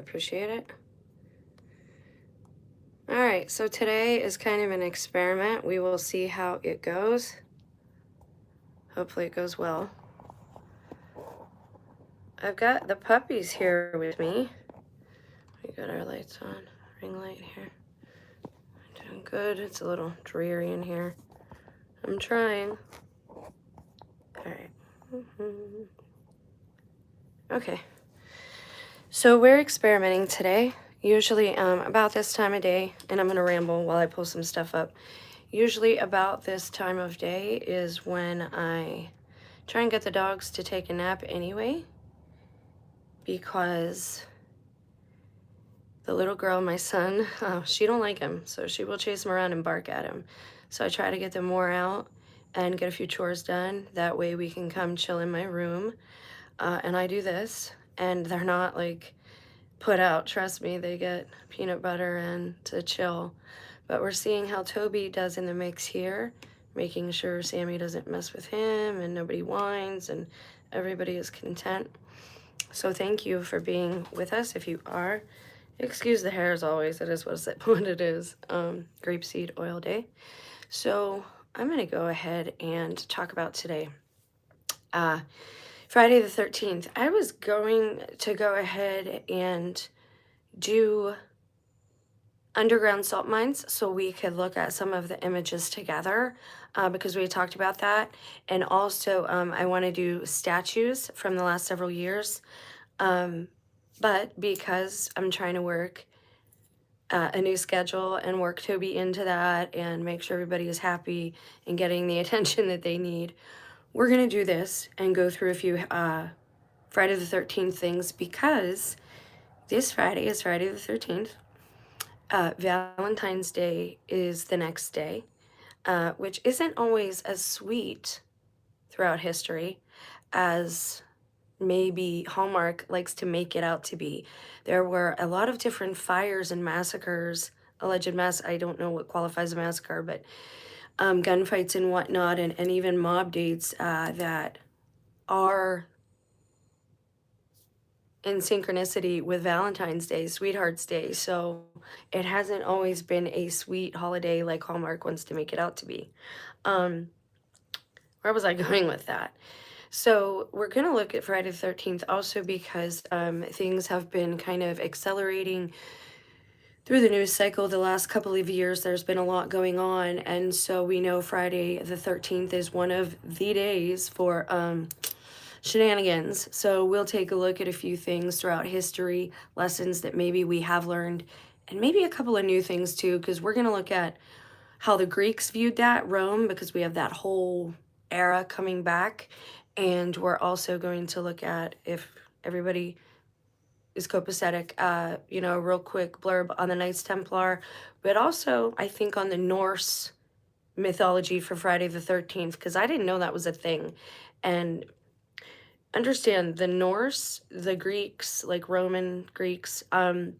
appreciate it. All right, so today is kind of an experiment. We will see how it goes. Hopefully it goes well. I've got the puppies here with me. We got our lights on, ring light here. Doing good. It's a little dreary in here. I'm trying. All right. Okay. So we're experimenting today. Usually about this time of day, and I'm gonna ramble while I pull some stuff up. Usually about this time of day is when I try and get the dogs to take a nap anyway, because the little girl, my son, she don't like him, so she will chase him around and bark at him. So I try to get them more out and get a few chores done. That way we can come chill in my room. And I do this, and they're not like put out. Trust me, they get peanut butter and to chill. But we're seeing how Toby does in the mix here, making sure Sammy doesn't mess with him and nobody whines and everybody is content. So thank you for being with us if you are. Excuse the hair as always, it is what it is. Grapeseed oil day. So I'm gonna go ahead and talk about today. Friday the 13th. I was going to go ahead and do underground salt mines so we could look at some of the images together because we talked about that. And also I want to do statues from the last several years. But because I'm trying to work a new schedule and work Toby into that and make sure everybody is happy and getting the attention that they need, we're going to do this and go through a few Friday the 13th things, because this Friday is Friday the 13th. Valentine's Day is the next day, which isn't always as sweet throughout history as maybe Hallmark likes to make it out to be. There were a lot of different fires and massacres, alleged I don't know what qualifies a massacre, but gunfights and whatnot, and even mob dates that are in synchronicity with Valentine's Day, Sweetheart's Day. So it hasn't always been a sweet holiday like Hallmark wants to make it out to be. Where was I going with that? So we're going to look at Friday the 13th also because things have been kind of accelerating through the news cycle the last couple of years. There's been a lot going on, and so we know Friday the 13th is one of the days for shenanigans. So we'll take a look at a few things throughout history, lessons that maybe we have learned, and maybe a couple of new things too, because we're going to look at how the Greeks viewed that, Rome, because we have that whole era coming back. And we're also going to look at, if everybody is copacetic, real quick blurb on the Knights Templar, but also I think on the Norse mythology for Friday the 13th, because I didn't know that was a thing. And understand the Norse, the Greeks, like Roman Greeks, and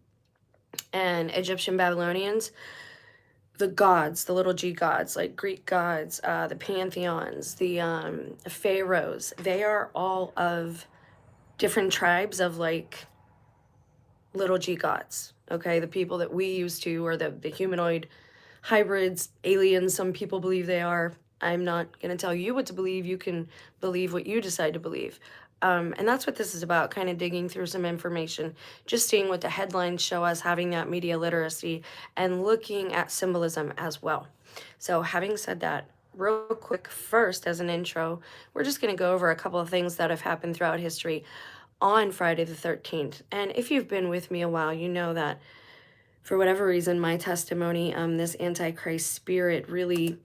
Egyptian Babylonians, the gods, the little g gods, like Greek gods, the pantheons, the pharaohs, they are all of different tribes of like little g gods. Okay, the people that we used to, or the humanoid hybrids, aliens, some people believe they are. I'm not going to tell you what to believe. You can believe what you decide to believe. And that's what this is about, kind of digging through some information, just seeing what the headlines show us, having that media literacy, and looking at symbolism as well. So having said that, real quick, first as an intro, we're just going to go over a couple of things that have happened throughout history on Friday the 13th. And if you've been with me a while, you know that for whatever reason, my testimony, this Antichrist spirit really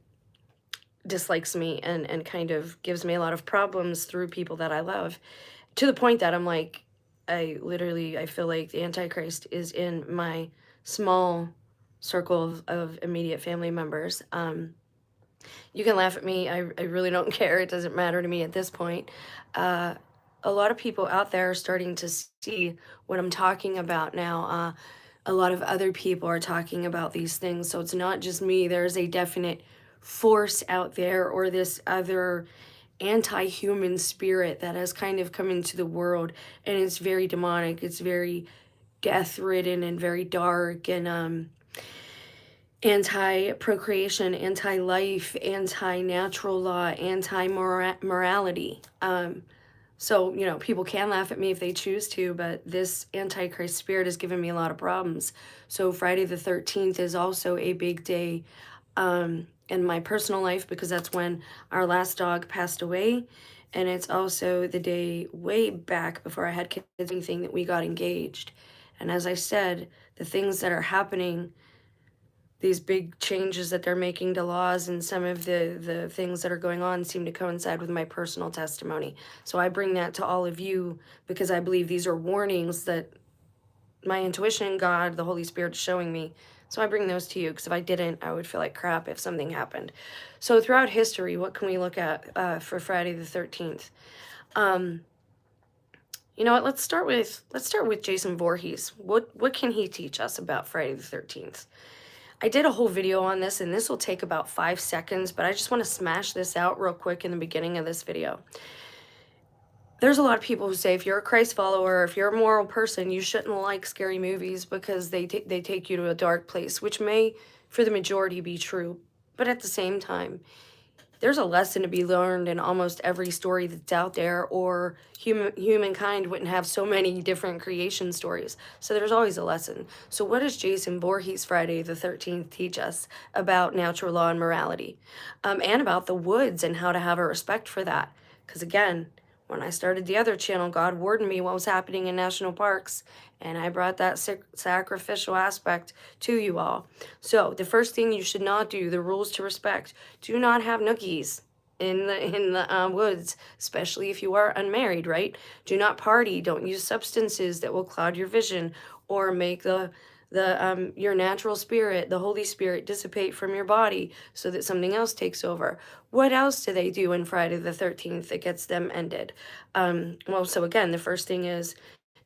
dislikes me and kind of gives me a lot of problems through people that I love, to the point that I'm like, I feel like the Antichrist is in my small circle of immediate family members. You can laugh at me. I really don't care. It doesn't matter to me at this point. A lot of people out there are starting to see what I'm talking about now. A lot of other people are talking about these things. So it's not just me. There's a definite force out there, or this other anti-human spirit that has kind of come into the world, and it's very demonic. It's very death-ridden and very dark and anti-procreation, anti-life, anti-natural law, anti-morality. So, you know, people can laugh at me if they choose to, but this Antichrist spirit has given me a lot of problems. So Friday the 13th is also a big day in my personal life because that's when our last dog passed away. And it's also the day way back before I had kids, anything that we got engaged. And as I said, the things that are happening, these big changes that they're making to laws and some of the things that are going on seem to coincide with my personal testimony. So I bring that to all of you because I believe these are warnings that my intuition, God, the Holy Spirit is showing me. So I bring those to you because if I didn't, I would feel like crap if something happened. So throughout history, what can we look at for Friday the 13th? You know what? Let's start with Jason Voorhees. What can he teach us about Friday the 13th? I did a whole video on this, and this will take about 5 seconds, but I just want to smash this out real quick in the beginning of this video. There's a lot of people who say if you're a Christ follower, if you're a moral person, you shouldn't like scary movies because they take you to a dark place, which may, for the majority, be true. But at the same time, there's a lesson to be learned in almost every story that's out there, or humankind wouldn't have so many different creation stories. So there's always a lesson. So what does Jason Voorhees Friday the 13th teach us about natural law and morality? And about the woods and how to have a respect for that? Because again, when I started the other channel, God warned me what was happening in national parks, and I brought that sacrificial aspect to you all. So the first thing you should not do, the rules to respect: do not have nookies in the woods, especially if you are unmarried, right? Do not party. Don't use substances that will cloud your vision or make the your natural spirit, the Holy Spirit, dissipate from your body so that something else takes over. What else do they do in Friday the 13th that gets them ended? Well, so again, the first thing is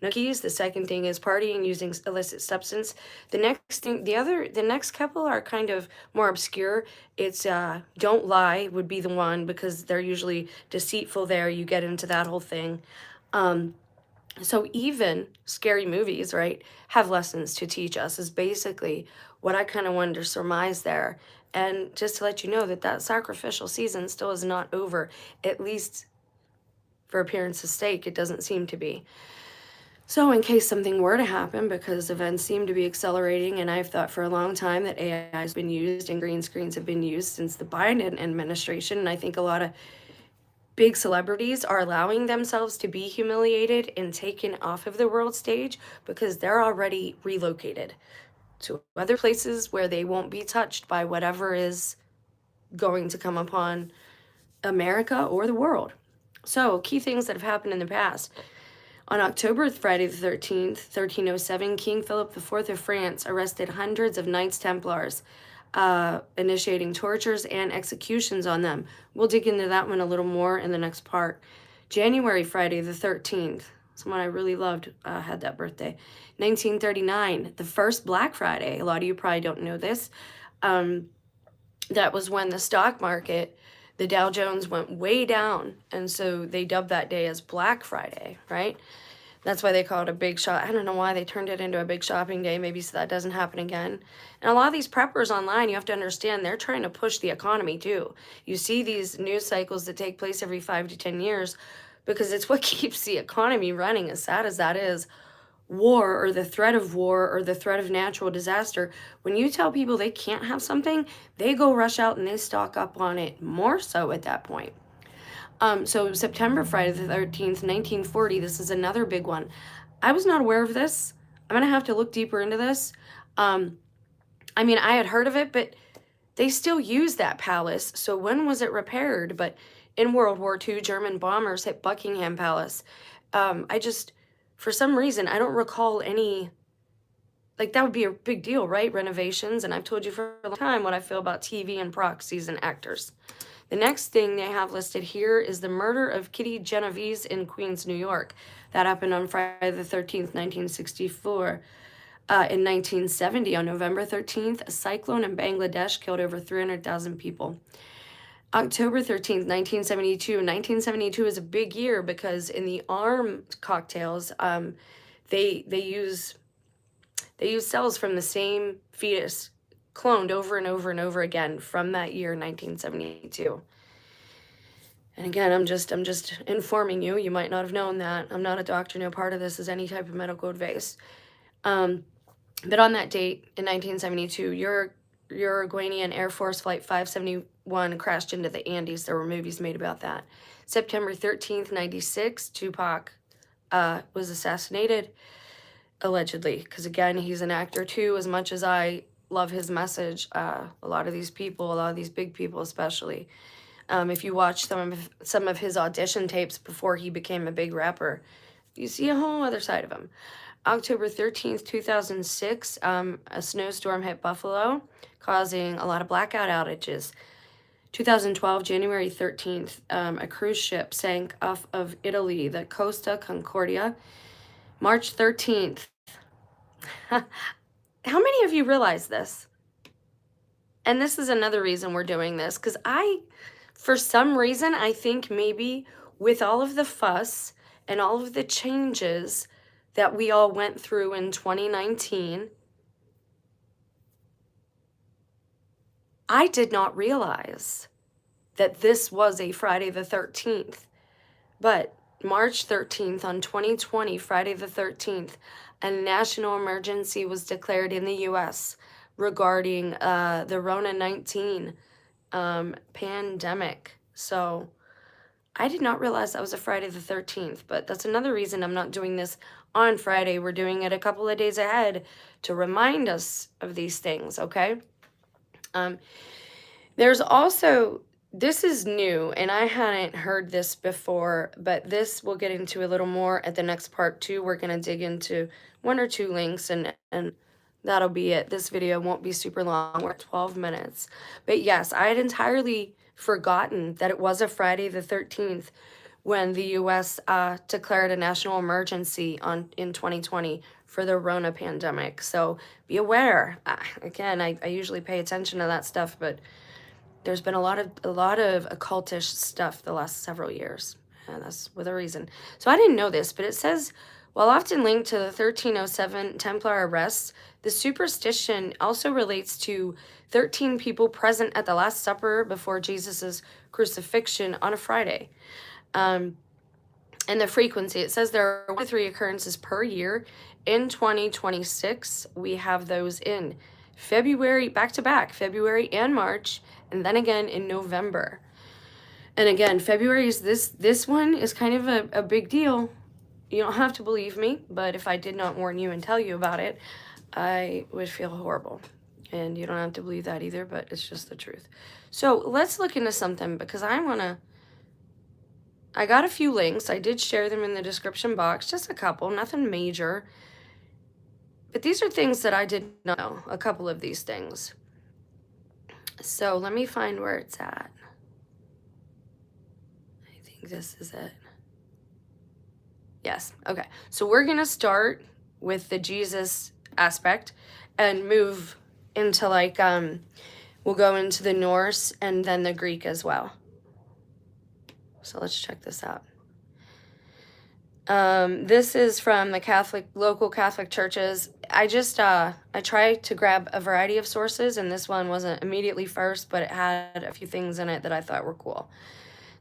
nookies. The second thing is partying, using illicit substance. The next thing, the next couple are kind of more obscure. It's don't lie would be the one because they're usually deceitful there. You get into that whole thing. So even scary movies, right, have lessons to teach us is basically what I kind of wanted to surmise there. And just to let you know that that sacrificial season still is not over, at least for appearance's sake, it doesn't seem to be. So in case something were to happen, because events seem to be accelerating, and I've thought for a long time that AI has been used and green screens have been used since the Biden administration, and I think a lot of big celebrities are allowing themselves to be humiliated and taken off of the world stage because they're already relocated to other places where they won't be touched by whatever is going to come upon America or the world. So, key things that have happened in the past. On Friday the 13th, 1307, King Philip IV of France arrested hundreds of Knights Templars, initiating tortures and executions on them. We'll dig into that one a little more in the next part. Friday the 13th, someone I really loved had that birthday. 1939, the first Black Friday. A lot of you probably don't know this. That was when the stock market, the Dow Jones went way down, and so they dubbed that day as Black Friday, right? That's why they call it a big shop. I don't know why they turned it into a big shopping day, maybe so that doesn't happen again. And a lot of these preppers online, you have to understand, they're trying to push the economy too. You see these news cycles that take place every 5 to 10 years because it's what keeps the economy running, as sad as that is. War, or the threat of war, or the threat of natural disaster, when you tell people they can't have something, they go rush out and they stock up on it more so at that point. So Friday the 13th, 1940, this is another big one. I was not aware of this. I'm going to have to look deeper into this. I mean, I had heard of it, but they still use that palace. So when was it repaired? But in World War II, German bombers hit Buckingham Palace. For some reason, I don't recall any, like that would be a big deal, right? Renovations. And I've told you for a long time what I feel about TV and proxies and actors. The next thing they have listed here is the murder of Kitty Genovese in Queens, New York. That happened on Friday the 13th, 1964. In 1970, on November 13th, a cyclone in Bangladesh killed over 300,000 people. October 13th, 1972. 1972 is a big year because in the arm cocktails, they use They used cells from the same fetus, cloned over and over and over again from that year, 1972. And again, I'm just informing you. You might not have known that. I'm not a doctor. No part of this is any type of medical advice. But on that date in 1972, Uruguayan Air Force Flight 571 crashed into the Andes. There were movies made about that. September 13th, 96, Tupac was assassinated, allegedly. Because again, he's an actor too. As much as I love his message, a lot of these people, a lot of these big people especially, if you watch some of his audition tapes before he became a big rapper, you see a whole other side of him. October 13th, 2006, a snowstorm hit Buffalo, causing a lot of blackout outages. 2012, January 13th, a cruise ship sank off of Italy, the Costa Concordia. March 13th. How many of you realize this? And this is another reason we're doing this, because for some reason, I think maybe with all of the fuss and all of the changes that we all went through in 2019, I did not realize that this was a Friday the 13th. But March 13th on 2020, Friday the 13th, a national emergency was declared in the U.S. regarding the Rona-19 pandemic. So I did not realize that was a Friday the 13th, but that's another reason I'm not doing this on Friday. We're doing it a couple of days ahead to remind us of these things, okay? There's also, this is new, and I hadn't heard this before, but this we'll get into a little more at the next part too. We're going to dig into 1 or 2 links, and that'll be it. This video won't be super long. We're at 12 minutes. But yes, I had entirely forgotten that it was a Friday the 13th when the U.S. Declared a national emergency in 2020 for the Rona pandemic. So be aware. Again, I usually pay attention to that stuff, but there's been a lot of occultish stuff the last several years, and that's with a reason. So I didn't know this, but it says, while often linked to the 1307 Templar arrests, the superstition also relates to 13 people present at the Last Supper before Jesus's crucifixion on a Friday. And the frequency, it says there are 1 to 3 occurrences per year. In 2026, we have those in February, back to back, February and March, and then again in November. And again, February is this one is kind of a big deal. You don't have to believe me, but if I did not warn you and tell you about it, I would feel horrible. And you don't have to believe that either, but it's just the truth. So let's look into something, because I got a few links. I did share them in the description box, just a couple, nothing major. But these are things that I did not know, a couple of these things. So let me find where it's at. I think this is it. Yes, okay. So we're going to start with the Jesus aspect and move into we'll go into the Norse and then the Greek as well. So let's check this out. This is from the local Catholic churches. I tried to grab a variety of sources, and this one wasn't immediately first, but it had a few things in it that I thought were cool.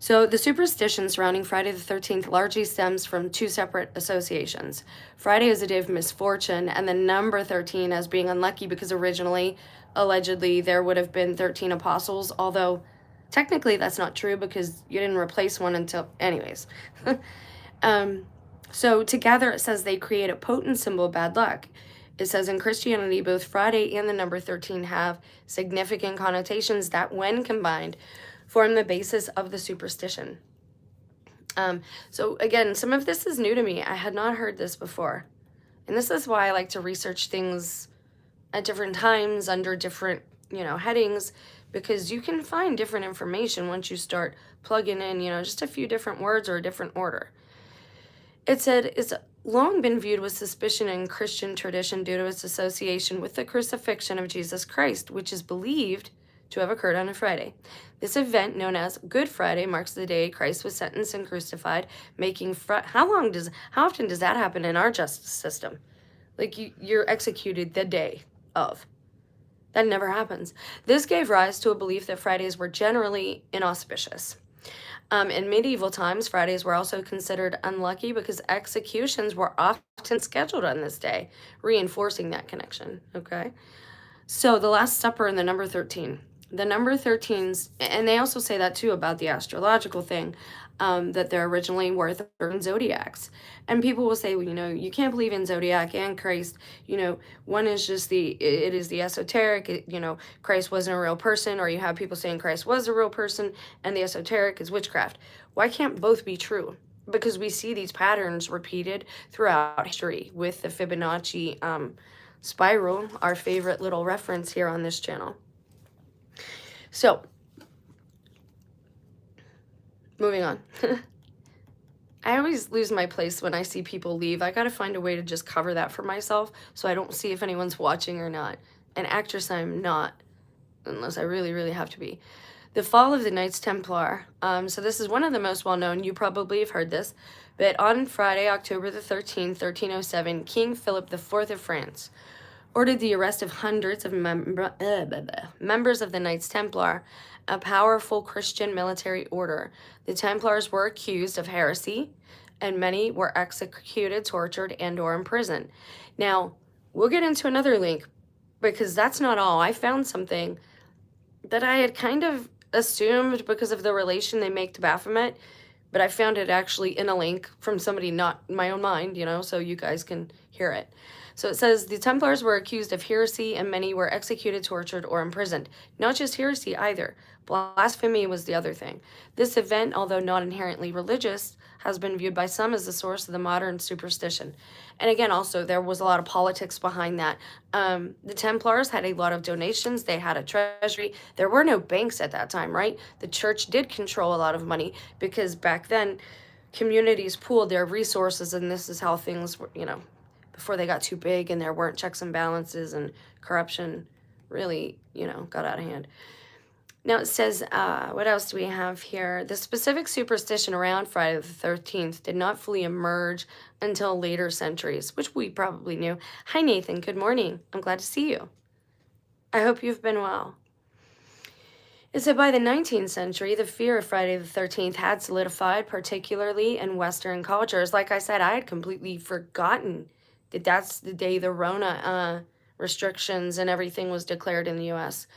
So the superstition surrounding Friday the 13th largely stems from 2 separate associations. Friday is a day of misfortune, and the number 13 as being unlucky, because originally, allegedly, there would have been 13 apostles, although technically that's not true, because you didn't replace one until, anyways. So together it says they create a potent symbol of bad luck. It says in Christianity, both Friday and the number 13 have significant connotations that, when combined, form the basis of the superstition. So again, some of this is new to me. I had not heard this before. And this is why I like to research things at different times under different, headings, because you can find different information once you start plugging in, just a few different words or a different order. It said it's long been viewed with suspicion in Christian tradition due to its association with the crucifixion of Jesus Christ, which is believed to have occurred on a Friday. This event, known as Good Friday, marks the day Christ was sentenced and crucified, making how often does that happen in our justice system? Like you're executed the day of. That never happens. This gave rise to a belief that Fridays were generally inauspicious. In medieval times, Fridays were also considered unlucky because executions were often scheduled on this day, reinforcing that connection. Okay. So the Last Supper and the number 13. The number 13's, and they also say that too about the astrological thing, that they're originally were 13 zodiacs. And people will say, well, you can't believe in zodiac and Christ. One is just it is the esoteric, Christ wasn't a real person, or you have people saying Christ was a real person, and the esoteric is witchcraft. Why can't both be true? Because we see these patterns repeated throughout history with the Fibonacci spiral, our favorite little reference here on this channel. So, moving on. I always lose my place when I see people leave. I gotta find a way to just cover that for myself so I don't see if anyone's watching or not. An actress I'm not, unless I really, really have to be. The fall of the Knights Templar. So this is one of the most well-known. You probably have heard this. But on Friday, October the 13th, 1307, King Philip IV of France ordered the arrest of hundreds of members of the Knights Templar, a powerful Christian military order. The Templars were accused of heresy, and many were executed, tortured, and/or imprisoned. Now, we'll get into another link, because that's not all. I found something that I had kind of assumed because of the relation they make to Baphomet, but I found it actually in a link from somebody not in my own mind, so you guys can hear it. So it says, the Templars were accused of heresy, and many were executed, tortured, or imprisoned. Not just heresy either. Blasphemy was the other thing. This event, although not inherently religious, has been viewed by some as the source of the modern superstition. And again, also, there was a lot of politics behind that. The Templars had a lot of donations. They had a treasury. There were no banks at that time, right? The church did control a lot of money because back then, communities pooled their resources, and this is how things were, before they got too big and there weren't checks and balances and corruption really, got out of hand. Now it says, what else do we have here? The specific superstition around Friday the 13th did not fully emerge until later centuries, which we probably knew. Hi, Nathan. Good morning. I'm glad to see you. I hope you've been well. It said by the 19th century, the fear of Friday the 13th had solidified, particularly in Western cultures. Like I said, I had completely forgotten that that's the day the Rona restrictions and everything was declared in the U.S.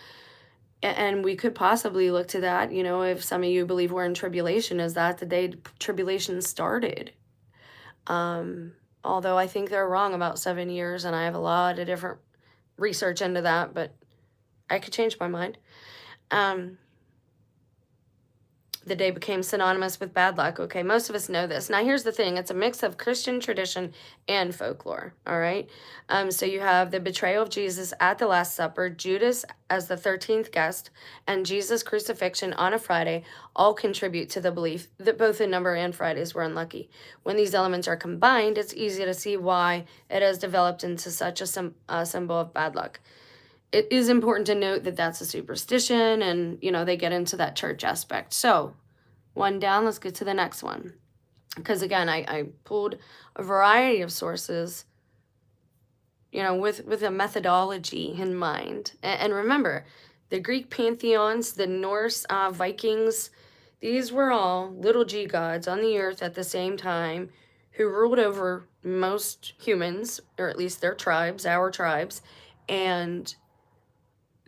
And we could possibly look to that, if some of you believe we're in tribulation, is that the day tribulation started? Although I think they're wrong about 7 years, and I have a lot of different research into that, but I could change my mind. The day became synonymous with bad luck. Okay, most of us know this. Now, here's the thing. It's a mix of Christian tradition and folklore, all right? So you have the betrayal of Jesus at the Last Supper, Judas as the 13th guest, and Jesus' crucifixion on a Friday all contribute to the belief that both the number and Fridays were unlucky. When these elements are combined, it's easy to see why it has developed into such a symbol of bad luck. It is important to note that that's a superstition, and, they get into that church aspect. So, one down, let's get to the next one. Because, again, I pulled a variety of sources, with a methodology in mind. And remember, the Greek pantheons, the Norse Vikings, these were all little g gods on the earth at the same time who ruled over most humans, or at least their tribes, our tribes, and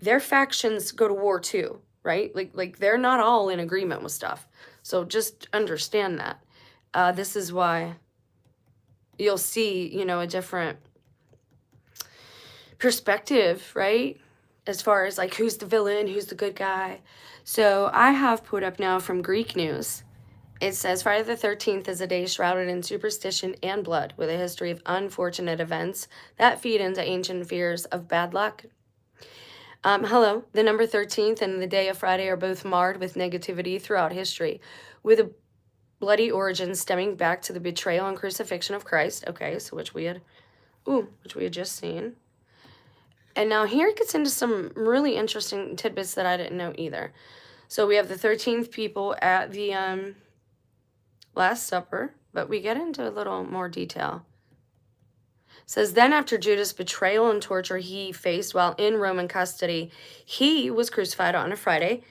their factions go to war too, right? Like they're not all in agreement with stuff. So just understand that. This is why you'll see, a different perspective, right? As far as like who's the villain, who's the good guy. So I have put up now from Greek news. It says Friday the 13th is a day shrouded in superstition and blood, with a history of unfortunate events that feed into ancient fears of bad luck. Hello, the number 13th and the day of Friday are both marred with negativity throughout history, with a bloody origin stemming back to the betrayal and crucifixion of Christ. Okay, so which we had just seen. And now here it gets into some really interesting tidbits that I didn't know either. So we have the 13th people at the Last Supper, but we get into a little more detail. says, then after Judas' betrayal and torture he faced while in Roman custody, he was crucified on a Friday,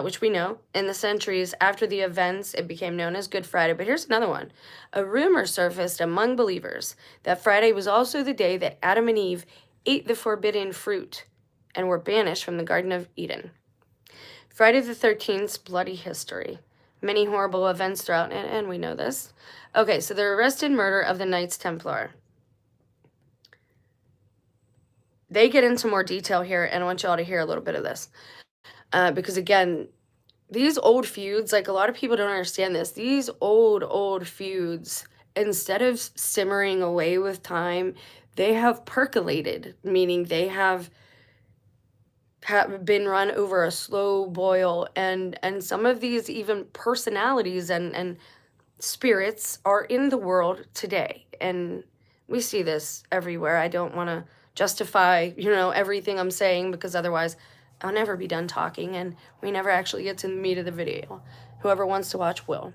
which we know. In the centuries after the events, it became known as Good Friday. But here's another one. A rumor surfaced among believers that Friday was also the day that Adam and Eve ate the forbidden fruit and were banished from the Garden of Eden. Friday the 13th's bloody history. Many horrible events throughout, and we know this. Okay, so the arrested murder of the Knights Templar. They get into more detail here, and I want y'all to hear a little bit of this. Because again, these old feuds, like a lot of people don't understand this. These old feuds, instead of simmering away with time, they have percolated, meaning they have been run over a slow boil, and some of these even personalities and spirits are in the world today, and we see this everywhere. I don't want to justify, everything I'm saying, because otherwise I'll never be done talking and we never actually get to the meat of the video. Whoever wants to watch will.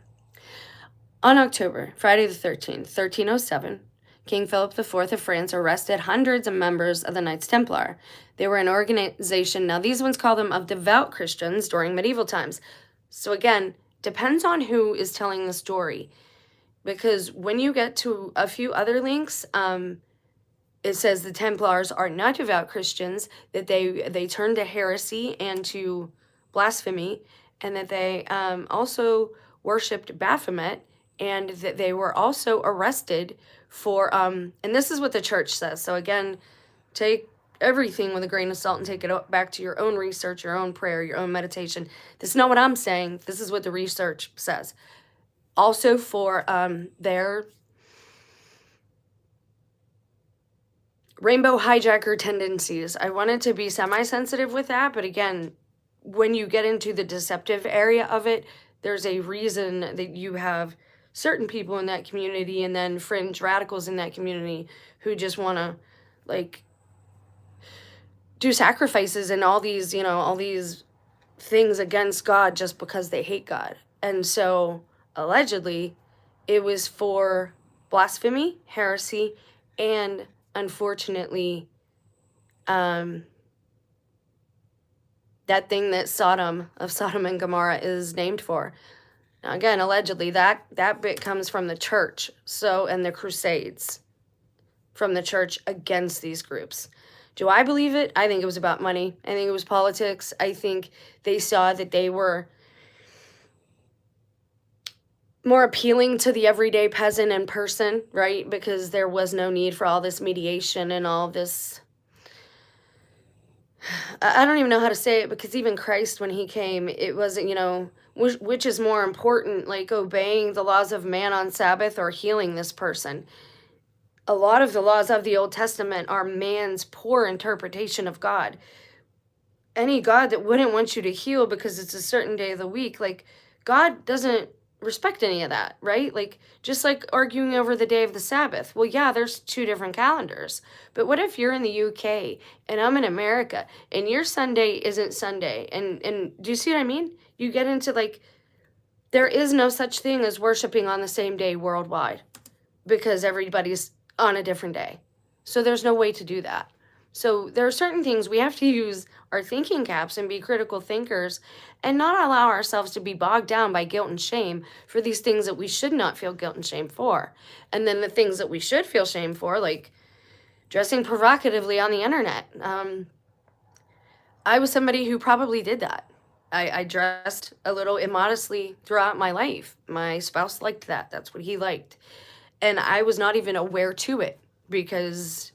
On Friday the 13th, 1307, King Philip IV of France arrested hundreds of members of the Knights Templar. They were an organization, now these ones call them, of devout Christians during medieval times. So again, depends on who is telling the story. Because when you get to a few other links, it says the Templars are not devout Christians, that they turned to heresy and to blasphemy, and that they also worshipped Baphomet, and that they were also arrested for, and this is what the church says. So again, take everything with a grain of salt and take it back to your own research, your own prayer, your own meditation. This is not what I'm saying. This is what the research says. Also for their rainbow hijacker tendencies. I wanted to be semi-sensitive with that, but again, when you get into the deceptive area of it, there's a reason that you have certain people in that community and then fringe radicals in that community who just want to, like, do sacrifices and all these, all these things against God just because they hate God. And so, allegedly, it was for blasphemy, heresy, and unfortunately, that thing that Sodom and Gomorrah is named for. Now, again, allegedly, that bit comes from the church, and the Crusades, from the church against these groups. Do I believe it? I think it was about money. I think it was politics. I think they saw that they were more appealing to the everyday peasant and person, right? Because there was no need for all this mediation and all this. I don't even know how to say it, because even Christ, when he came, it wasn't, which is more important, like obeying the laws of man on Sabbath or healing this person. A lot of the laws of the Old Testament are man's poor interpretation of God. Any God that wouldn't want you to heal because it's a certain day of the week, like, God doesn't respect any of that, right? Like, just like arguing over the day of the Sabbath. Well, yeah, there's two different calendars. But what if you're in the UK and I'm in America and your Sunday isn't Sunday? And do you see what I mean? You get into, like, there is no such thing as worshiping on the same day worldwide, because everybody's on a different day. So there's no way to do that. So there are certain things we have to use our thinking caps and be critical thinkers and not allow ourselves to be bogged down by guilt and shame for these things that we should not feel guilt and shame for. And then the things that we should feel shame for, like dressing provocatively on the internet. I was somebody who probably did that. I dressed a little immodestly throughout my life. My spouse liked that. That's what he liked. And I was not even aware to it because,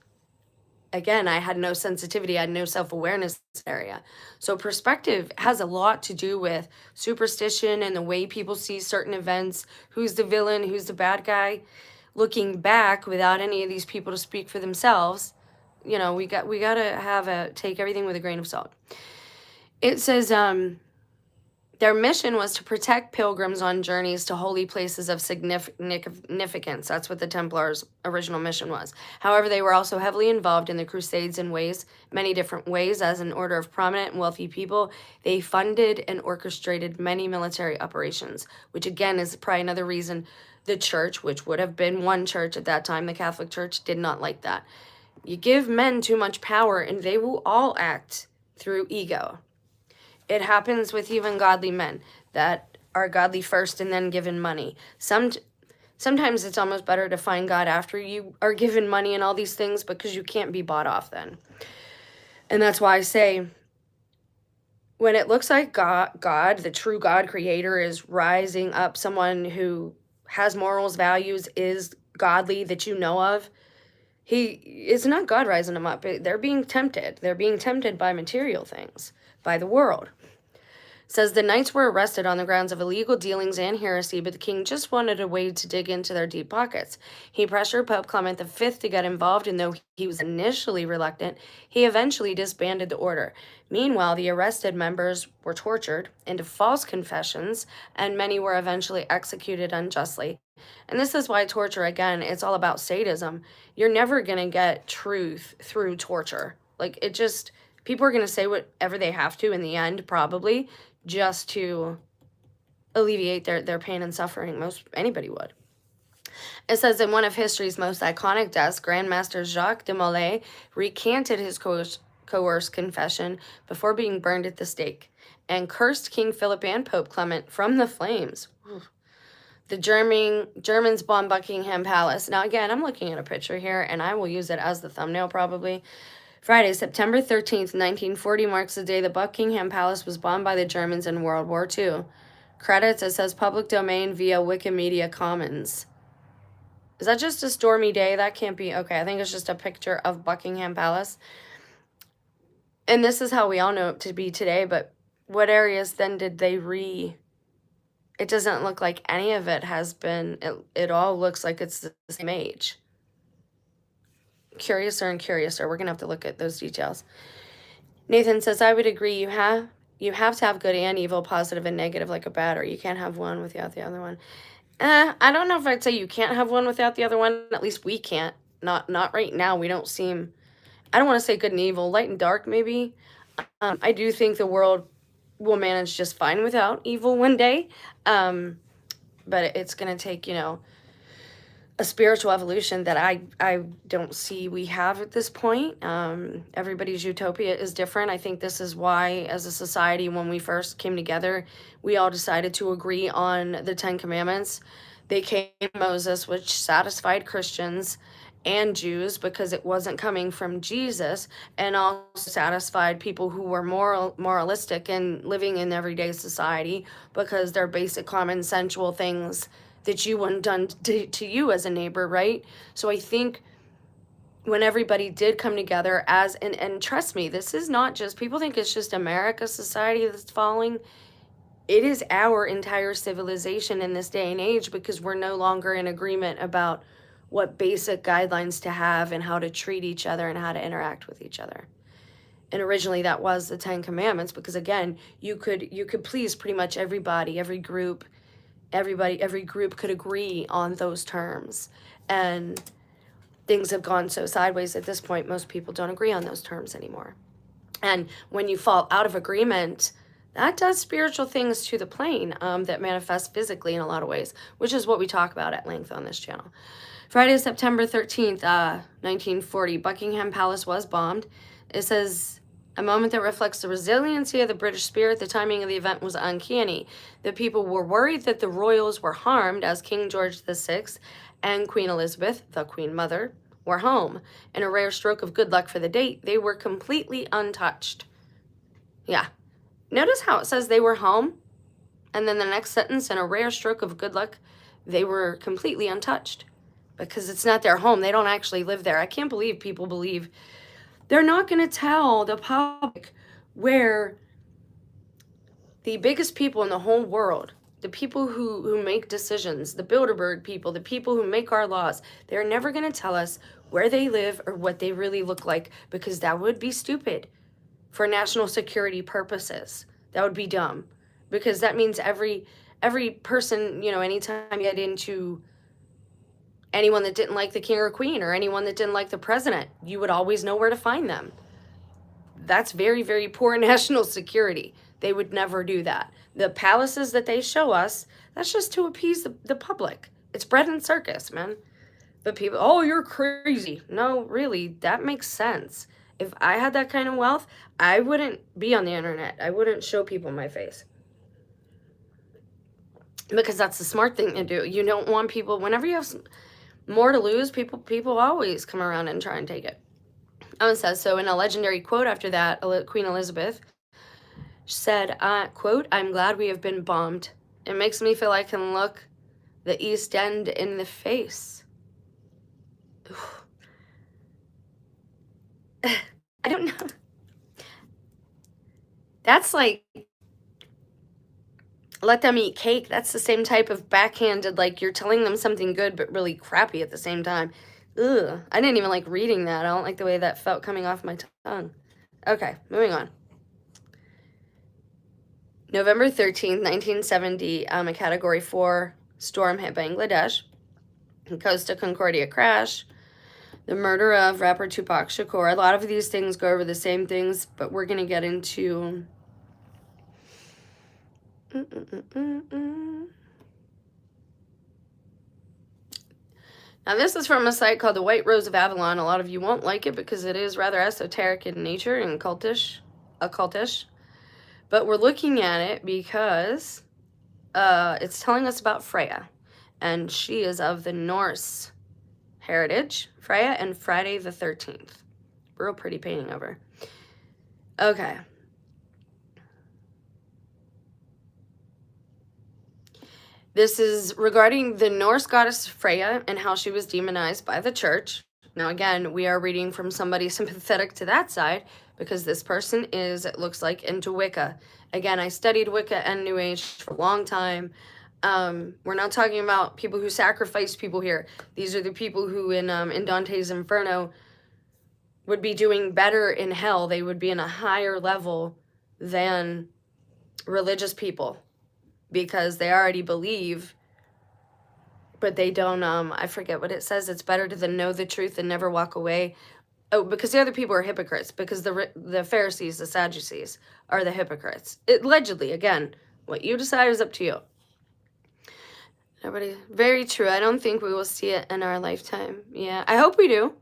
again, I had no sensitivity. I had no self-awareness in this area. So perspective has a lot to do with superstition and the way people see certain events, who's the villain, who's the bad guy. Looking back, without any of these people to speak for themselves, we gotta take everything with a grain of salt. It says, Their mission was to protect pilgrims on journeys to holy places of significance. That's what the Templars' original mission was. However, they were also heavily involved in the Crusades in many different ways. As an order of prominent and wealthy people, they funded and orchestrated many military operations, which again is probably another reason the church, which would have been one church at that time, the Catholic Church, did not like that. You give men too much power and they will all act through ego. It happens with even godly men that are godly first and then given money. Sometimes it's almost better to find God after you are given money and all these things, because you can't be bought off then. And that's why I say, when it looks like God, the true God creator, is rising up someone who has morals, values, is godly that you know of, it's not God rising them up. They're being tempted. They're being tempted by material things, by the world. Says the knights were arrested on the grounds of illegal dealings and heresy, but the king just wanted a way to dig into their deep pockets. He pressured Pope Clement V to get involved, and though he was initially reluctant, he eventually disbanded the order. Meanwhile, the arrested members were tortured into false confessions, and many were eventually executed unjustly. And this is why torture, again, it's all about sadism. You're never going to get truth through torture. Like, it just, people are going to say whatever they have to in the end, probably, just to alleviate their pain and suffering. Anybody would. It says, in one of history's most iconic deaths, Grandmaster Jacques de Molay recanted his coerced confession before being burned at the stake, and cursed King Philip and Pope Clement from the flames. The Germans bombed Buckingham Palace. Now, again, I'm looking at a picture here, and I will use it as the thumbnail probably. Friday, September 13th, 1940 marks the day the Buckingham Palace was bombed by the Germans in World War II. Credits, it says public domain via Wikimedia Commons. Is that just a stormy day? That can't be. Okay, I think it's just a picture of Buckingham Palace. And this is how we all know it to be today, but what areas then did they It doesn't look like any of it has been, it all looks like it's the same age. Curiouser and curiouser. We're going to have to look at those details. Nathan says, I would agree. You have to have good and evil, positive and negative, like a battery. You can't have one without the other one. I don't know if I'd say you can't have one without the other one. At least we can't. Not right now. We don't seem, I don't want to say good and evil, light and dark maybe. I do think the world will manage just fine without evil one day. But it's going to take, a spiritual evolution that I don't see we have at this point. Everybody's utopia is different. I think this is why, as a society, when we first came together, we all decided to agree on the 10 Commandments. They came to Moses, which satisfied Christians and Jews because it wasn't coming from Jesus, and also satisfied people who were moralistic and living in everyday society because they're basic common sensual things that you wouldn't done to you as a neighbor, right? So I think when everybody did come together and trust me, this is not just, people think it's just America society that's falling. It is our entire civilization in this day and age, because we're no longer in agreement about what basic guidelines to have and how to treat each other and how to interact with each other. And originally that was the 10 Commandments, because again, you could please pretty much everybody, every group could agree on those terms. And things have gone so sideways at this point, most people don't agree on those terms anymore. And when you fall out of agreement, that does spiritual things to the plane that manifest physically in a lot of ways, which is what we talk about at length on this channel. Friday, September 13th, 1940, Buckingham Palace was bombed. It says, a moment that reflects the resiliency of the British spirit. The timing of the event was uncanny. The people were worried that the royals were harmed, as King George VI and Queen Elizabeth, the Queen Mother, were home. In a rare stroke of good luck for the date, they were completely untouched. Yeah. Notice how it says they were home, and then the next sentence, in a rare stroke of good luck, they were completely untouched. Because it's not their home. They don't actually live there. I can't believe people believe they're not going to tell the public where the biggest people in the whole world, the people who make decisions, the Bilderberg people, the people who make our laws, they're never going to tell us where they live or what they really look like, because that would be stupid for national security purposes. That would be dumb. because that means every person, you know, anytime you get into anyone that didn't like the king or queen or anyone that didn't like the president, you would always know where to find them. That's very, very poor national security. They would never do that. The palaces that they show us, that's just to appease the public. It's bread and circus, man. But people, oh, you're crazy. No, really, that makes sense. If I had that kind of wealth, I wouldn't be on the internet. I wouldn't show people my face. Because that's the smart thing to do. You don't want people, whenever you have more to lose, people always come around and try and take it. It says, so in a legendary quote after that, Queen Elizabeth said, quote, "I'm glad we have been bombed. It makes me feel I can look the East End in the face." I don't know. That's like, let them eat cake. That's the same type of backhanded, like you're telling them something good but really crappy at the same time. Ugh, I didn't even like reading that. I don't like the way that felt coming off my tongue. Okay, moving on. November 13th, 1970, a Category 4 storm hit Bangladesh. Costa Concordia crash. The murder of rapper Tupac Shakur. A lot of these things go over the same things, but we're going to get into... Now, this is from a site called the White Rose of Avalon. A lot of you won't like it because it is rather esoteric in nature and occultish. But we're looking at it because it's telling us about Freya. And she is of the Norse heritage. Freya and Friday the 13th. Real pretty painting of her. Okay. This is regarding the Norse goddess Freya and how she was demonized by the church. Now, again, we are reading from somebody sympathetic to that side because this person is, it looks like, into Wicca. Again, I studied Wicca and New Age for a long time. We're not talking about people who sacrifice people here. These are the people who in Dante's Inferno would be doing better in hell. They would be in a higher level than religious people because they already believe, but they don't, I forget what it says. It's better to know the truth and never walk away. Oh, because the other people are hypocrites, because the Pharisees, the Sadducees, are the hypocrites. Allegedly, again, what you decide is up to you. Nobody, very true. I don't think we will see it in our lifetime. Yeah, I hope we do.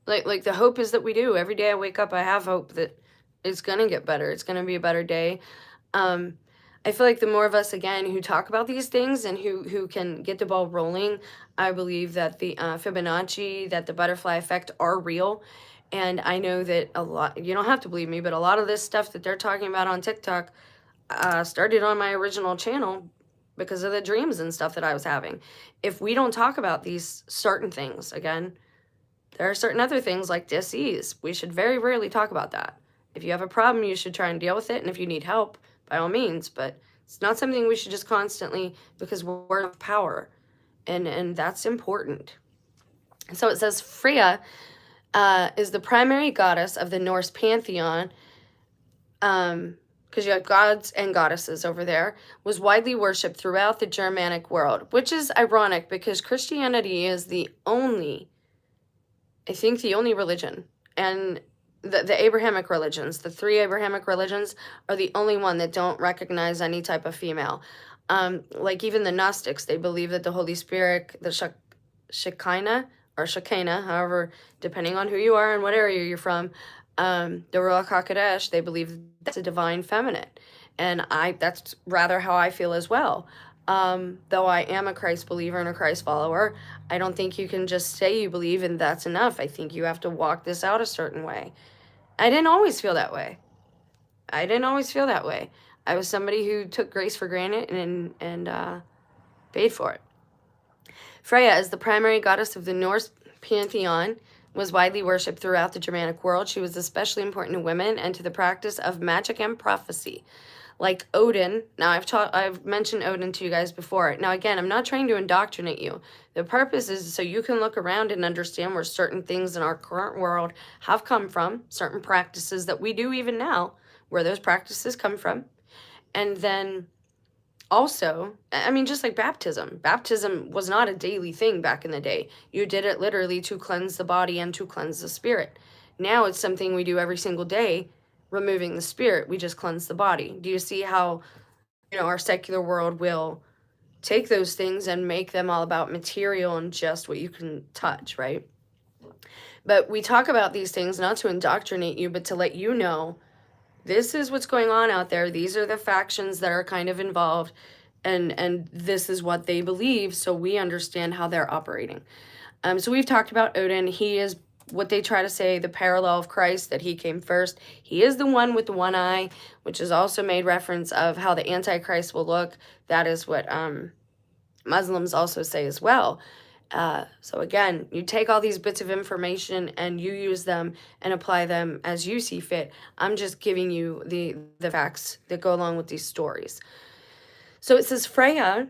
Like the hope is that we do. Every day I wake up, I have hope that it's gonna get better. It's gonna be a better day. I feel like the more of us, again, who talk about these things and who can get the ball rolling, I believe that the Fibonacci, that the butterfly effect are real. And I know that a lot, you don't have to believe me, but a lot of this stuff that they're talking about on TikTok started on my original channel because of the dreams and stuff that I was having. If we don't talk about these certain things, again, there are certain other things like dis-ease. We should very rarely talk about that. If you have a problem, you should try and deal with it. And if you need help, by all means, but it's not something we should just constantly, because we're of power, and that's important. So it says Freya is the primary goddess of the Norse pantheon, because you have gods and goddesses over there, was widely worshipped throughout the Germanic world, which is ironic because Christianity is the only, I think the only religion, and the Abrahamic religions, the 3 Abrahamic religions, are the only one that don't recognize any type of female. Like even the Gnostics, they believe that the Holy Spirit, the Shekinah, or Shekinah, however, depending on who you are and what area you're from, the Ruach HaKodesh, they believe that's a divine feminine. And that's rather how I feel as well. Though I am a Christ believer and a Christ follower, I don't think you can just say you believe and that's enough. I think you have to walk this out a certain way. I didn't always feel that way. I was somebody who took grace for granted and paid for it. Freya is the primary goddess of the Norse pantheon, was widely worshipped throughout the Germanic world. She was especially important to women and to the practice of magic and prophecy. Like Odin, now I've mentioned Odin to you guys before. Now again, I'm not trying to indoctrinate you. The purpose is so you can look around and understand where certain things in our current world have come from, certain practices that we do even now, where those practices come from. And then Also, I mean, just like baptism. Baptism was not a daily thing back in the day. You did it literally to cleanse the body and to cleanse the spirit. Now it's something we do every single day, removing the spirit. We just cleanse the body. Do you see how, our secular world will take those things and make them all about material and just what you can touch, right? But we talk about these things not to indoctrinate you, but to let you know this is what's going on out there. These are the factions that are kind of involved, and this is what they believe, so we understand how they're operating. So we've talked about Odin. He is what they try to say, the parallel of Christ, that he came first. He is the one with the one eye, which is also made reference of how the Antichrist will look. That is what Muslims also say as well. So again, you take all these bits of information and you use them and apply them as you see fit. I'm just giving you the facts that go along with these stories. So it says Freya,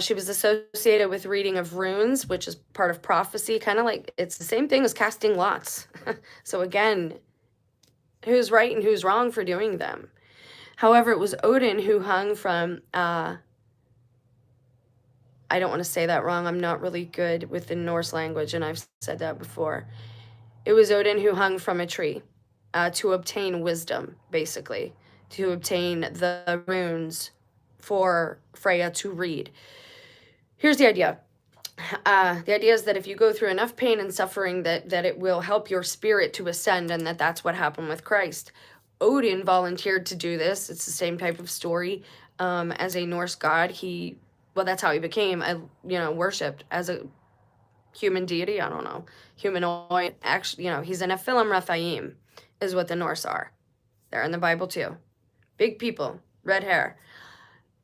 she was associated with reading of runes, which is part of prophecy, kind of like it's the same thing as casting lots. So again, who's right and who's wrong for doing them? However, it was Odin who hung from I don't want to say that wrong. I'm not really good with the Norse language, and I've said that before. It was Odin who hung from a tree to obtain wisdom, basically, to obtain the runes for Freya to read. Here's the idea. The idea is that if you go through enough pain and suffering that it will help your spirit to ascend, and that's what happened with Christ. Odin volunteered to do this. It's the same type of story as a Norse god. Well, that's how he became, worshipped as a human deity. I don't know, humanoid. Actually, he's an Nephilim Rephaim, is what the Norse are. They're in the Bible too. Big people, red hair.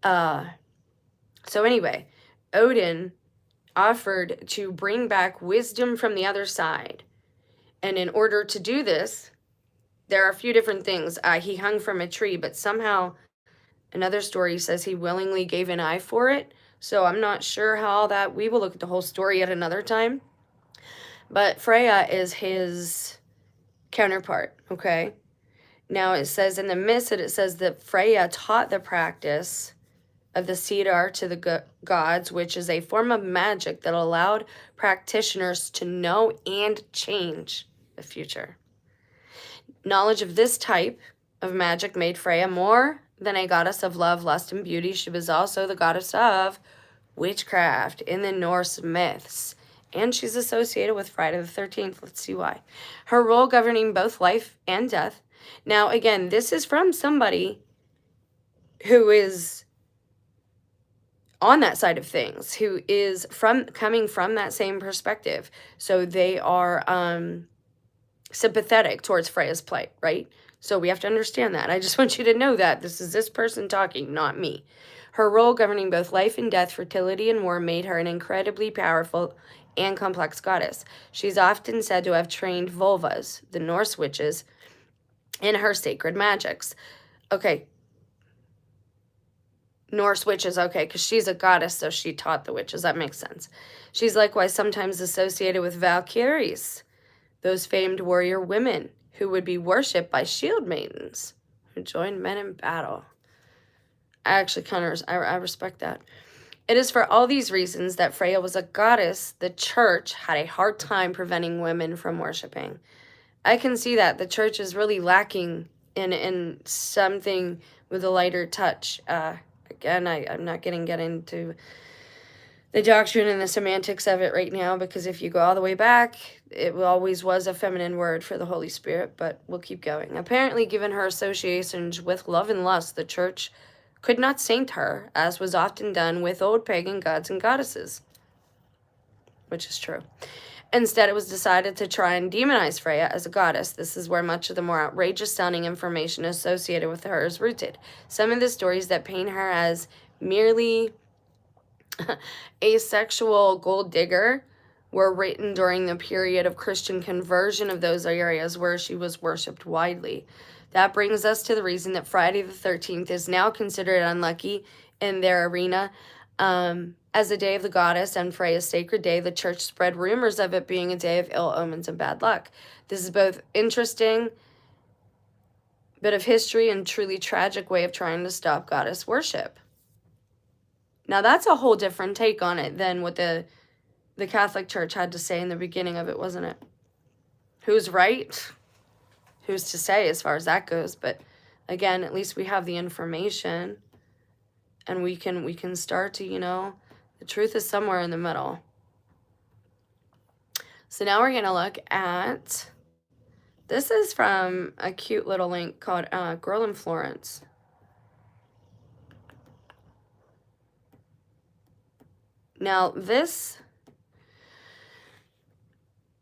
So anyway, Odin offered to bring back wisdom from the other side. And in order to do this, there are a few different things. He hung from a tree, but somehow another story says he willingly gave an eye for it. So I'm not sure how that, we will look at the whole story at another time. But Freya is his counterpart, okay? Now it says in the Mist, it says that Freya taught the practice of the cedar to the gods, which is a form of magic that allowed practitioners to know and change the future. Knowledge of this type of magic made Freya more than a goddess of love, lust, and beauty. She was also the goddess of witchcraft in the Norse myths. And she's associated with Friday the 13th. Let's see why. Her role governing both life and death. Now, again, this is from somebody who is on that side of things, who is coming from that same perspective. So they are sympathetic towards Freya's plight, right? So we have to understand that. I just want you to know that this is this person talking, not me. Her role governing both life and death, fertility and war made her an incredibly powerful and complex goddess. She's often said to have trained vulvas, the Norse witches, in her sacred magics. Okay. Norse witches, okay, because she's a goddess, so she taught the witches. That makes sense. She's likewise sometimes associated with Valkyries, those famed warrior women who would be worshipped by shield maidens who joined men in battle. I actually I respect that. It is for all these reasons that Freya was a goddess the church had a hard time preventing women from worshiping. I can see that. The church is really lacking in something with a lighter touch. Again, I'm not going to get into the doctrine and the semantics of it right now, because if you go all the way back, it always was a feminine word for the Holy Spirit, but we'll keep going. Apparently, given her associations with love and lust, the church could not saint her, as was often done with old pagan gods and goddesses, which is true. Instead, it was decided to try and demonize Freya as a goddess. This is where much of the more outrageous sounding information associated with her is rooted. Some of the stories that paint her as merely a sexual gold digger were written during the period of Christian conversion of those areas where she was worshipped widely. That brings us to the reason that Friday the 13th is now considered unlucky in their arena. As a day of the goddess and Freya's sacred day, the church spread rumors of it being a day of ill omens and bad luck. This is both interesting bit of history and truly tragic way of trying to stop goddess worship. Now, that's a whole different take on it than what the Catholic Church had to say in the beginning of it, wasn't it? Who's right? Who's to say as far as that goes? But again, at least we have the information, and we can start to, the truth is somewhere in the middle. So now we're going to look at, this is from a cute little link called Girl in Florence. Now, this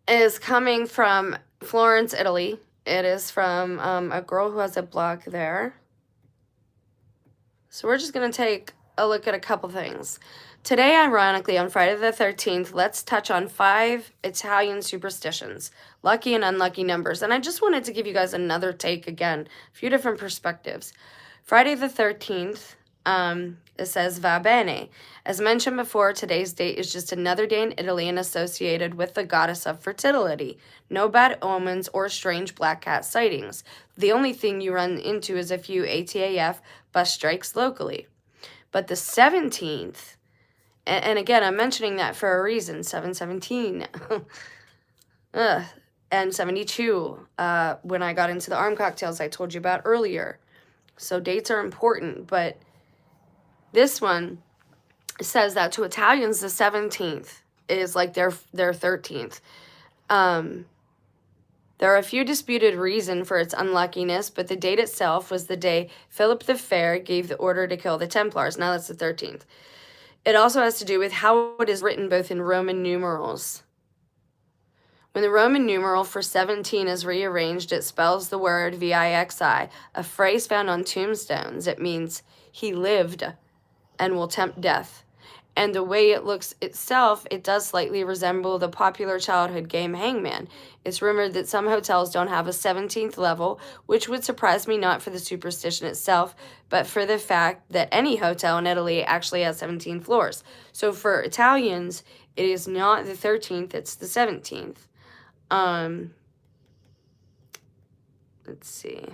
is coming from Florence, Italy. It is from a girl who has a blog there. So we're just going to take a look at a couple things. Today, ironically, on Friday the 13th, let's touch on 5 Italian superstitions, lucky and unlucky numbers. And I just wanted to give you guys another take again, a few different perspectives. Friday the 13th, it says va bene. As mentioned before, today's date is just another day in Italy and associated with the goddess of fertility. No bad omens or strange black cat sightings. The only thing you run into is a few ATAF bus strikes locally. But the 17th, and again, I'm mentioning that for a reason, 717, and 72, when I got into the arm cocktails I told you about earlier. So dates are important, but this one says that to Italians, the 17th is like their 13th. There are a few disputed reasons for its unluckiness, but the date itself was the day Philip the Fair gave the order to kill the Templars. Now that's the 13th. It also has to do with how it is written both in Roman numerals. When the Roman numeral for 17 is rearranged, it spells the word vixi, a phrase found on tombstones. It means he lived and will tempt death. And the way it looks itself, it does slightly resemble the popular childhood game Hangman. It's rumored that some hotels don't have a 17th level, which would surprise me not for the superstition itself, but for the fact that any hotel in Italy actually has 17 floors. So for Italians, it is not the 13th, it's the 17th. Let's see.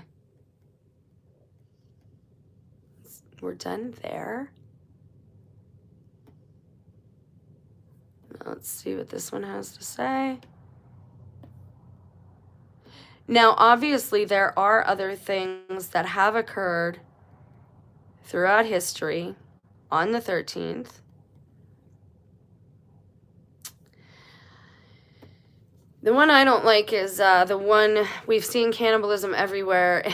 We're done there. Let's see what this one has to say. Now, obviously, there are other things that have occurred throughout history on the 13th. The one I don't like is the one we've seen cannibalism everywhere.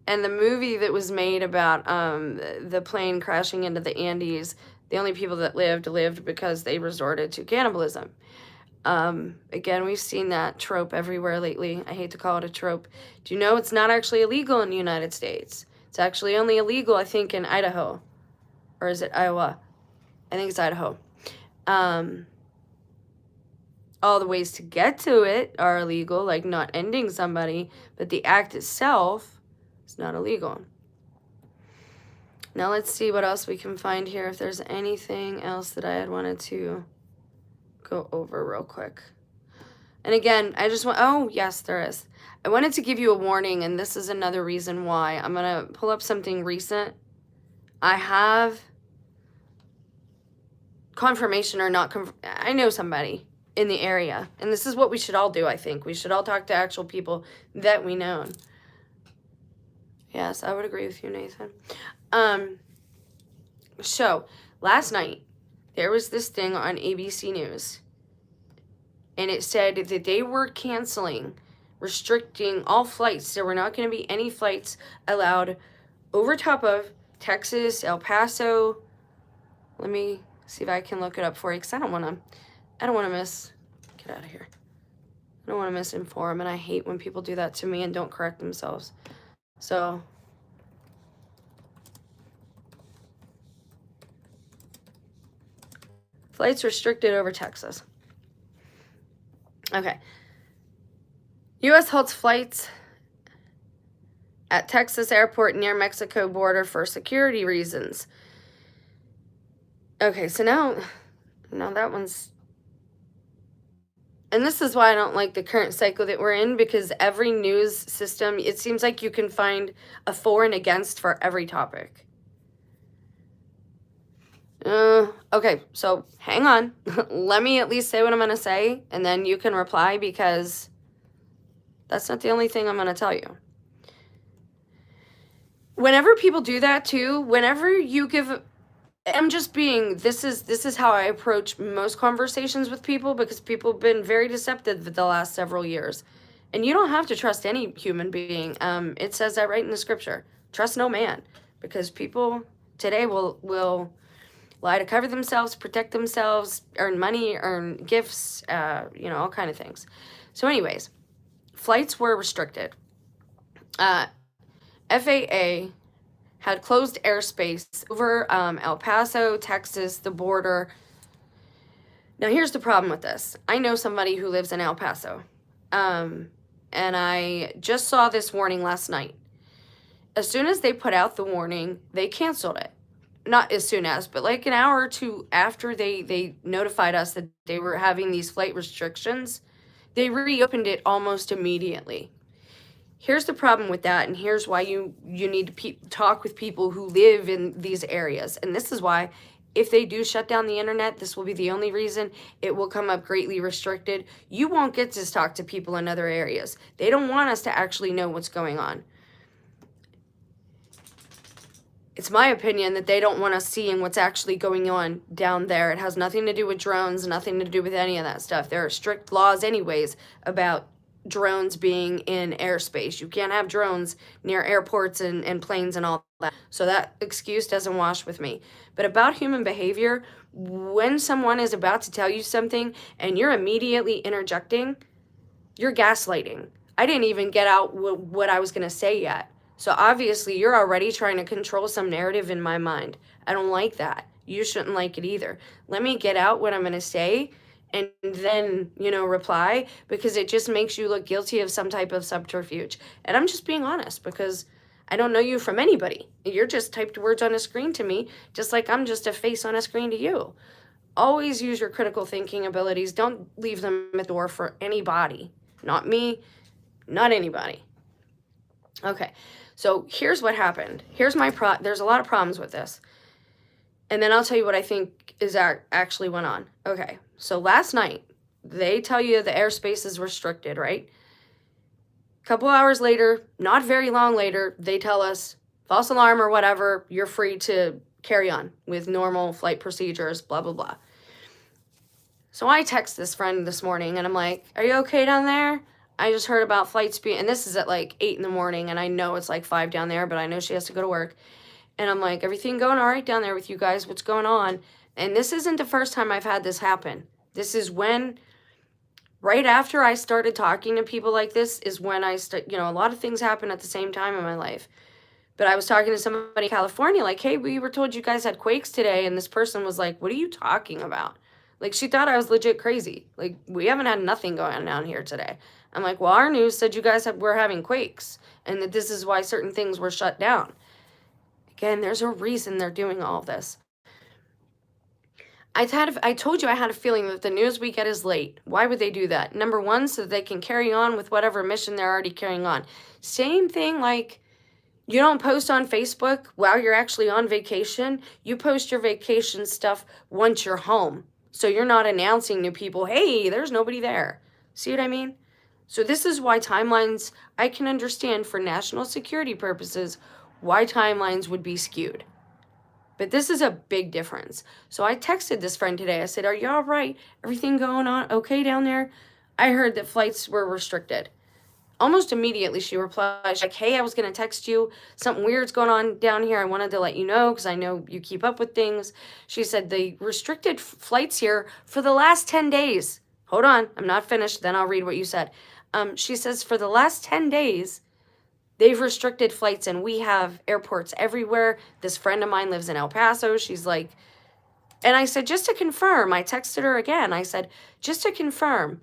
And the movie that was made about the plane crashing into the Andes, the only people that lived because they resorted to cannibalism. Again, we've seen that trope everywhere lately. I hate to call it a trope. Do you know it's not actually illegal in the United States? It's actually only illegal, I think, in Idaho. Or is it Iowa? I think it's Idaho. All the ways to get to it are illegal, like not ending somebody, but the act itself is not illegal. Now let's see what else we can find here, if there's anything else that I had wanted to go over real quick. And again, I just want, oh, yes, there is. I wanted to give you a warning, and this is another reason why. I'm going to pull up something recent. I have confirmation or not, I know somebody in the area, and this is what we should all do, I think. We should all talk to actual people that we know. Yes, I would agree with you, Nathan. So, last night, there was this thing on ABC News, and it said that they were canceling, restricting all flights. There were not going to be any flights allowed over top of Texas, El Paso. Let me see if I can look it up for you, because I don't want to get out of here. I don't want to misinform, and I hate when people do that to me and don't correct themselves. So, flights restricted over Texas. Okay. U.S. halts flights at Texas airport near Mexico border for security reasons. Okay, so now that one's... And this is why I don't like the current cycle that we're in, because every news system, it seems like you can find a for and against for every topic. Okay, so hang on. Let me at least say what I'm going to say, and then you can reply, because that's not the only thing I'm going to tell you. Whenever people do that too, whenever you give, I'm just being, this is how I approach most conversations with people, because people have been very deceptive the last several years. And you don't have to trust any human being. It says that right in the scripture. Trust no man, because people today will lie to cover themselves, protect themselves, earn money, earn gifts, all kind of things. So anyways, flights were restricted. FAA had closed airspace over El Paso, Texas, the border. Now, here's the problem with this. I know somebody who lives in El Paso, and I just saw this warning last night. As soon as they put out the warning, they canceled it. Not as soon as, but like an hour or two after they notified us that they were having these flight restrictions, they reopened it almost immediately. Here's the problem with that, and here's why you need to talk with people who live in these areas. And this is why, if they do shut down the internet, this will be the only reason. It will come up greatly restricted. You won't get to talk to people in other areas. They don't want us to actually know what's going on. It's my opinion that they don't want us seeing what's actually going on down there. It has nothing to do with drones, nothing to do with any of that stuff. There are strict laws anyways about drones being in airspace. You can't have drones near airports and planes and all that. So that excuse doesn't wash with me. But about human behavior, when someone is about to tell you something and you're immediately interjecting, you're gaslighting. I didn't even get out what I was going to say yet. So obviously you're already trying to control some narrative in my mind. I don't like that. You shouldn't like it either. Let me get out what I'm going to say and then, reply, because it just makes you look guilty of some type of subterfuge. And I'm just being honest, because I don't know you from anybody. You're just typed words on a screen to me, just like I'm just a face on a screen to you. Always use your critical thinking abilities. Don't leave them at the door for anybody. Not me, not anybody. Okay, so here's what happened. Here's my there's a lot of problems with this. And then I'll tell you what I think is actually went on. Okay, so last night, they tell you the airspace is restricted, right? A couple hours later, not very long later, they tell us, false alarm or whatever, you're free to carry on with normal flight procedures, blah, blah, blah. So I text this friend this morning, and I'm like, are you okay down there? I just heard about flights being, and this is at like 8 in the morning, and I know it's like 5 down there, but I know she has to go to work. And I'm like, everything going all right down there with you guys? What's going on? And this isn't the first time I've had this happen. This is when, right after I started talking to people like this, is when a lot of things happen at the same time in my life. But I was talking to somebody in California, like, hey, we were told you guys had quakes today. And this person was like, what are you talking about? Like, she thought I was legit crazy. Like, we haven't had nothing going on down here today. I'm like, well, our news said you guys were having quakes, and that this is why certain things were shut down. Again, there's a reason they're doing all of this. I told you I had a feeling that the news we get is late. Why would they do that? Number one, so that they can carry on with whatever mission they're already carrying on. Same thing, like, you don't post on Facebook while you're actually on vacation. You post your vacation stuff once you're home. So you're not announcing to people, hey, there's nobody there. See what I mean? So this is why timelines, I can understand for national security purposes, why timelines would be skewed. But this is a big difference. So I texted this friend today. I said, are you all right? Everything going on okay down there? I heard that flights were restricted. Almost immediately she replied, she's like, hey, I was going to text you. Something weird's going on down here. I wanted to let you know because I know you keep up with things. She said, they restricted flights here for the last 10 days. Hold on, I'm not finished. Then I'll read what you said. She says, for the last 10 days, they've restricted flights, and we have airports everywhere. This friend of mine lives in El Paso. She's like, and I said, just to confirm, I texted her again. I said, just to confirm,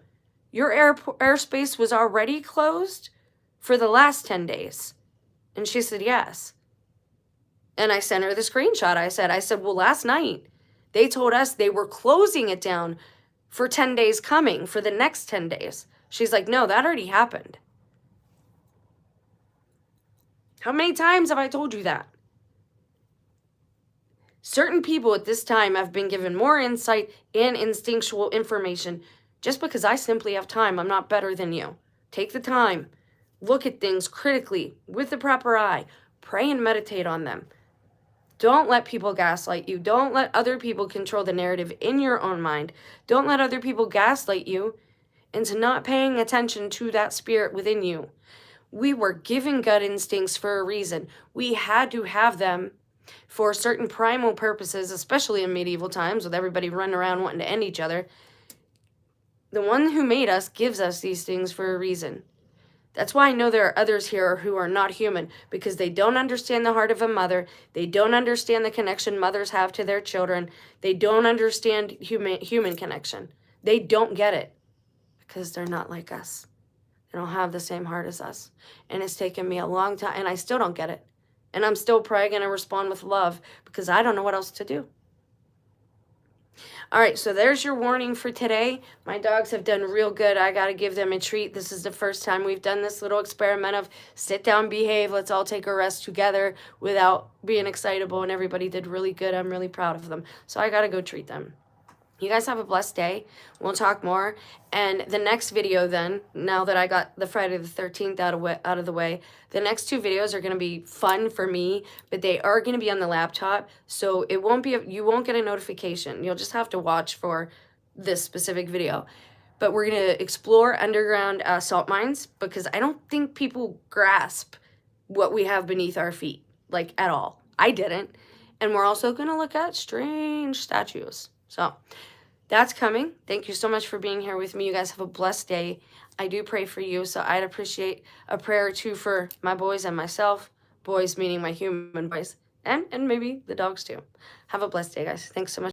your airspace was already closed for the last 10 days. And she said, yes. And I sent her the screenshot. I said, well, last night they told us they were closing it down for 10 days coming, for the next 10 days. She's like, no, that already happened. How many times have I told you that? Certain people at this time have been given more insight and instinctual information. Just because I simply have time, I'm not better than you. Take the time. Look at things critically with the proper eye. Pray and meditate on them. Don't let people gaslight you. Don't let other people control the narrative in your own mind. Don't let other people gaslight you into not paying attention to that spirit within you. We were given gut instincts for a reason. We had to have them for certain primal purposes, especially in medieval times with everybody running around wanting to end each other. The one who made us gives us these things for a reason. That's why I know there are others here who are not human, because they don't understand the heart of a mother. They don't understand the connection mothers have to their children. They don't understand human connection. They don't get it because they're not like us. They don't have the same heart as us. And it's taken me a long time, and I still don't get it. And I'm still probably going to respond with love because I don't know what else to do. All right, so there's your warning for today. My dogs have done real good. I got to give them a treat. This is the first time we've done this little experiment of sit down, behave, let's all take a rest together without being excitable, and everybody did really good. I'm really proud of them. So I got to go treat them. You guys have a blessed day. We'll talk more. And the next video then, now that I got the Friday the 13th out of the way, the next two videos are going to be fun for me, but they are going to be on the laptop. So it won't be, you won't get a notification. You'll just have to watch for this specific video. But we're going to explore underground salt mines because I don't think people grasp what we have beneath our feet, like at all. I didn't. And we're also going to look at strange statues. So that's coming. Thank you so much for being here with me. You guys have a blessed day. I do pray for you, so I'd appreciate a prayer or two for my boys and myself. Boys meaning my human boys, and maybe the dogs too. Have a blessed day, guys. Thanks so much.